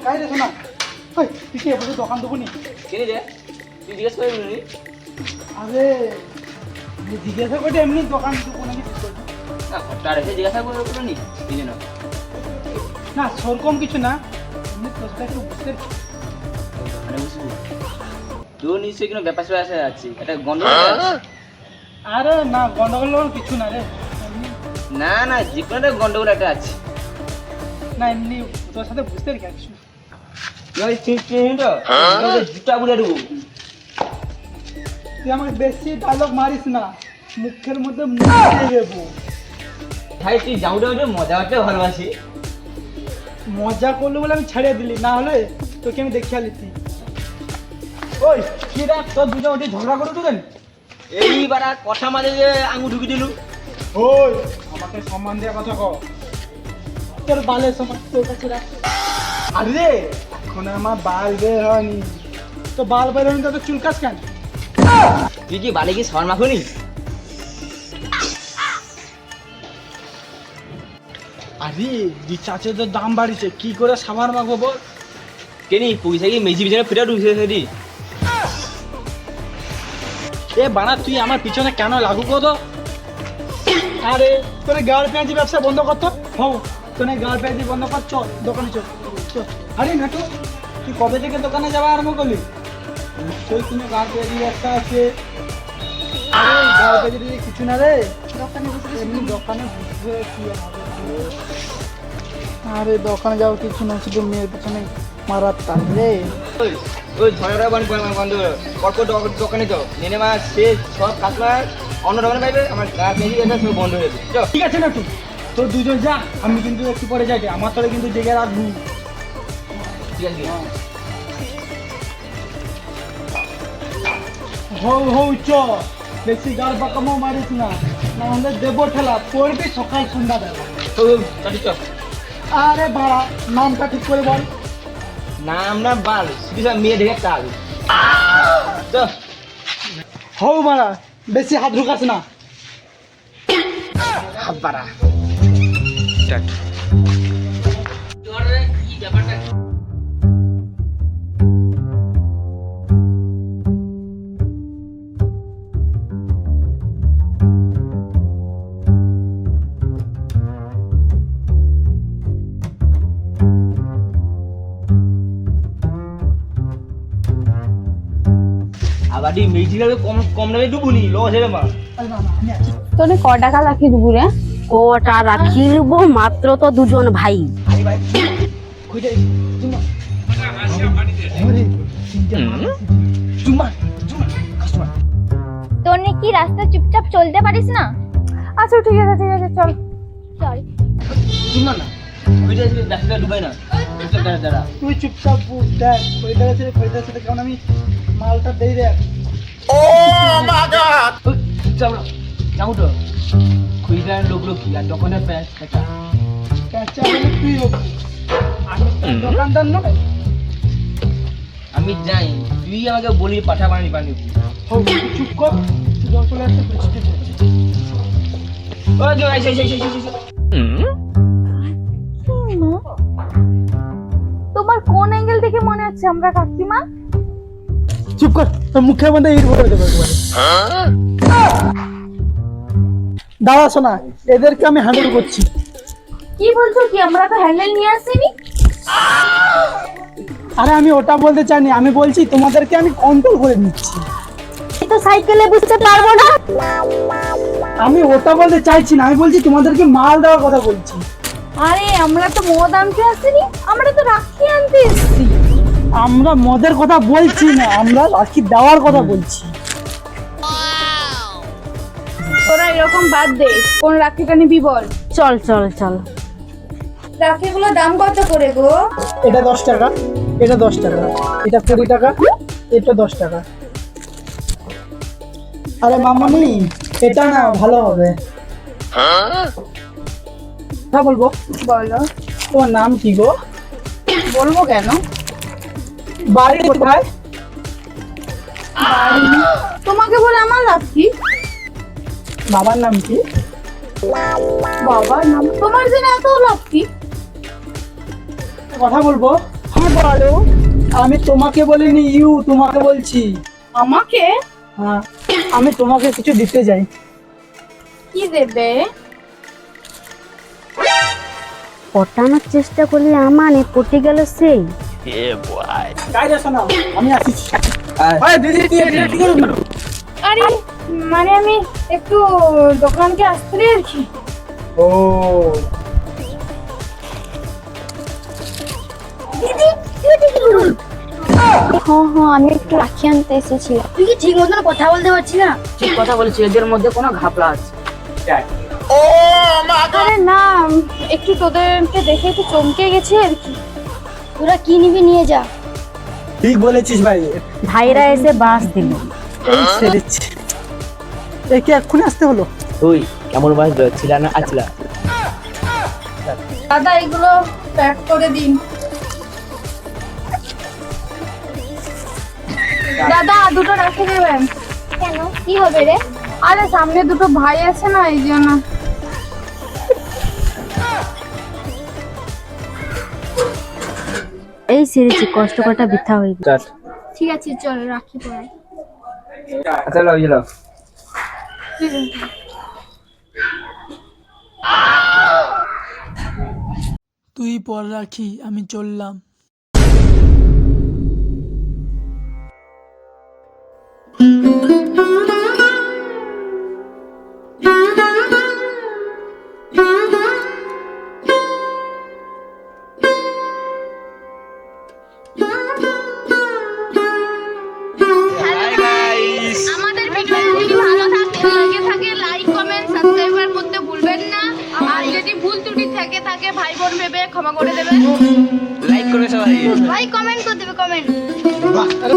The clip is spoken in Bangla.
কাই রে শোনা ওই তুই কি এবারে দোকান দেবো নি কিনে রে তুই জিজ্ঞেস করে নি আরে জিজ্ঞাসা করে এমনি দোকান দেবো নাকি না তার এসে জিজ্ঞাসা করে নি কিনে না না সেরকম কিছু না এমনি তোরটা একটু বুঝতে মানে বুঝবো তোর নিশ্চয়ই কোনো ব্যাপার স্যাপার আছে এটা গন্ডগোল আছে আরে না গন্ডগোল কিছু না রে না না যে কোনো একটা গন্ডগোল একটা আছে না এমনি তোর সাথে বুঝতে পারি কিছু তুই চিনি তো জুতা বুড়ে দেবো তুই আমাকে বেশি ডায়লগ মারিস না মুখের মধ্যে মুখে দেবো ভাই তুই যাউটা মজা করতে ভালোবাসি মজা করলো বলে আমি ছেড়ে দিলি না হলে তোকে আমি দেখে আলিতি ওই কি রে তোর দুটো ওটি ঝগড়া করে দিলেন এইবার কথা মাঝে যে আঙুল ঢুকি দিলু ওই আমাকে সম্মান দেওয়ার কথা কর তোর বালের সমান তোর কাছে রাখ আরে এখন আমার বাল বের হয়নি তো বাল বের হয়নি তো চুল কাস কেন তুই কি বালে কি সর মাখুনি আরে রিচার্জের দাম বাড়িছে কি করে সাবান মাখবো বল কেনি পয়সা কি মেজি পিছনে ফিরে ঢুকছে সেটি এ বানা তুই আমার পিছনে কেন লাগু করো আরে তোর গাড় পেঁয়াজি ব্যবসা বন্ধ করতো হও তোর গাড় পেঁয়াজি বন্ধ কর চল দোকানে চল চল আরে নাটু তুই কবে থেকে দোকানে যাওয়া আরম্ভ করলি নিশ্চয়ই তুমি গাড় পেঁয়াজি ব্যবসা আছে আরে গাড় পেঁয়াজি দিয়ে কিছু না রে দোকানে বসে এমনি দোকানে বসে কি হবে আরে দোকানে যাও কিছু না শুধু মেয়ের পিছনে মারার তাল রে ওই ঝগড়া বন্ধ কর্কট দোকানে যাও নেনে মা সে সব কাস্টমার অন্য দোকানে পাইবে আমার গা মেজি এটা সব বন্ধ হয়ে যাবে চল ঠিক আছে না তুই তোর দুজন যা আমি কিন্তু একটু পরে যাই আমার তোরে কিন্তু জেগে রাখবি ঠিক আছে হৌ হৌ চ বেশি গাল বাকামো মারিস না নাহলে দেবো ঠেলা পড়বি সকাল সন্ধ্যা বেলা তো চাটি চল আরে বাড়া নামটা ঠিক করে বল নাম না বাল শুধু সব মেয়ে দেখে কাল তো হৌ বাড়া বেশি হাত ঢুকাস না হাত বাড়া আবার মেজিটাকে কম কম দামে ডুবুনি লস হবে মা আরে না না আমি আছি তোনে ক টাকা রাখি দেবো রে কটা রাখিব মাত্র তো দুজন ভাই আরে ভাই কই যাই চুমা আরে চুমা চুমা কাস্টমার তোর কি রাস্তা চুপচাপ চলতে পারিস না? আচ্ছা ঠিক আছে চল চল। চুমা না ওইটা ব্যবসাটা ডুবাই না দাঁড়া দাঁড়া তুই চুপচাপ দেখ খরিদার সাথে কারণ আমি মালটা দেই দেখ যাও তো খুঁড়িদার লোক কি আর দোকানের প্যাঁচ কাঁচা হলে তুই হবি আমি তো দোকানদার নয় আমি যাই তুই আমাকে বলি পাঠা বানানি বানিয়ে হোক চুপ কর তুই জল চলে আসতে বৃষ্টি পড়ছে ও যাই তোমার কোন অ্যাঙ্গেল থেকে মনে হচ্ছে আমরা কাকিমা? চুপ কর তোর মুখের মধ্যে ইট ভরে দেবো একবারে দাঁড়া শোনা এদেরকে আমি হ্যান্ডেল করছি কি বলছো কি আমরা তো হ্যান্ডেল নিয়ে আসিনি? আরে আমি ওটা বলতে চাইনি আমি বলছি তোমাদেরকে আমি কন্ট্রোল করে নিচ্ছি এই তো সাইকেলে বুঝতে পারবো না আমি ওটা বলতে চাইছি না আমি বলছি তোমাদেরকে মাল দেওয়ার কথা বলছি আরে আমরা তো মদ আনতে আসিনি, আমরা তো রাখি আনতে এসেছি। আমরা মদের কথা বলছি না আমরা রাখি দেওয়ার কথা বলছি তোরা এরকম বাদ দে, কোন রাখিটা নিবি বল। চল রাখিগুলোর দাম কত করে গো? এটা 10 টাকা এটা 10 টাকা এটা 20 টাকা এটা 10 টাকা আরে মামানি এটা না ভালো হবে হ্যাঁ বলবো বলো। তোমার নাম কি গো বলবো কেন? বাড়ি কোথায় তোমাকে বলে আমার লাভ কি? বাবার নাম কি বাবার নাম তোমার জেনে এত লাভ কি? কথা বলবো হ্যাঁ বলো। আমি তোমাকে বলিনি, তোমাকে বলছি। আমাকে হ্যাঁ, আমি তোমাকে কিছু দিতে যাই। কি দেবে? পটানোর চেষ্টা করলে আমার পটে গেল সেই। গাইডে শোনাও, আমি আসিছি। দিদি কি করবি? আরে মানে আমি একটু দোকানকে আসতে আর কি। ও দিদি তুই কি করবি? হ্যাঁ আমি একটু রাখি আনতে এসেছিলাম। তুই কি ঠিক মতন কথা বলতে পারছিস না? ঠিক কথা বলছি, এদের মধ্যে কোনো ঘাপলা আছে। আরে না, একটু তোদেরকে দেখে একটু চমকে গেছি আর কি। তোরা কি নিবি নিয়ে যা। ঠিক বলেছিস ভাই। ভাইরা এসে বাস দিল। এই ছেড়েছি, একে এক্ষুনি আসতে হলো। তুই কেমন বাস ছিল না আছলা? দাদা এগুলো প্যাক করে দিন। দাদা দুটো রেখে দেবেন। কেন, কি হবে রে? আরে সামনে দুটো ভাই আছে না, এই জন্য। এই সেরেছি, কষ্ট করাটা বৃথা হয়ে গেল। ঠিক আছে চল রাখি পড়াই। আচ্ছা লো ইলো। তুই পর রাখি, আমি চললাম। আমাদের ভিডিও যদি ভালো লাগে থাকে লাইক কমেন্ট সাবস্ক্রাইব করতে ভুলবেন না। আর যদি ভুল ত্রুটি থাকে ভাই বোন ভেবে ক্ষমা করে দেবেন। লাইক করে সবাই। ভাই কমেন্ট করে দেবে, কমেন্ট।